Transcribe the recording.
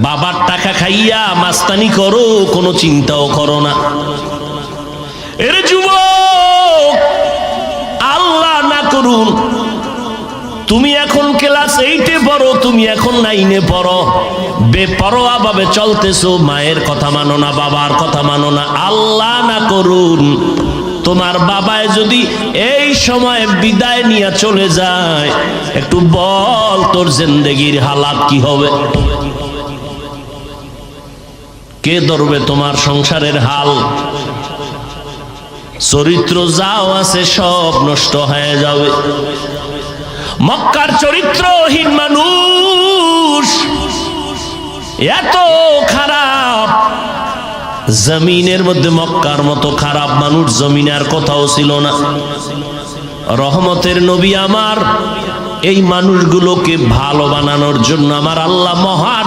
বাবার টাকা খাইয়া মাস্তানি করো, কোনো চিন্তাও করো না। এর যুবক, আল্লাহ না করুন তুমি এখন ক্লাস 8-এ পড়ো, তুমি এখন 9-এ পড়ো, বেপরোয়া ভাবে চলতেছো, মায়ের কথা মানো না, বাবার কথা মানো না। আল্লাহ না করুন তোমার বাবায় যদি এই সময় বিদায় নিয়ে চলে যায়, একটু বল তোর জিন্দেগির হালাত কি হবে? কে ধরবে তোমার সংসারের হাল? চরিত্র যাও আছে সব নষ্ট হয়ে যাবে। মক্কার চরিত্রহীন মানুষ এত খারাপ, জমিনের মধ্যে মক্কার মতো খারাপ মানুষ জমিনে আর কোথাও ছিল না। রহমতের নবী আমার এই মানুষগুলোকে ভালো বানানোর জন্য আমার আল্লাহ মহা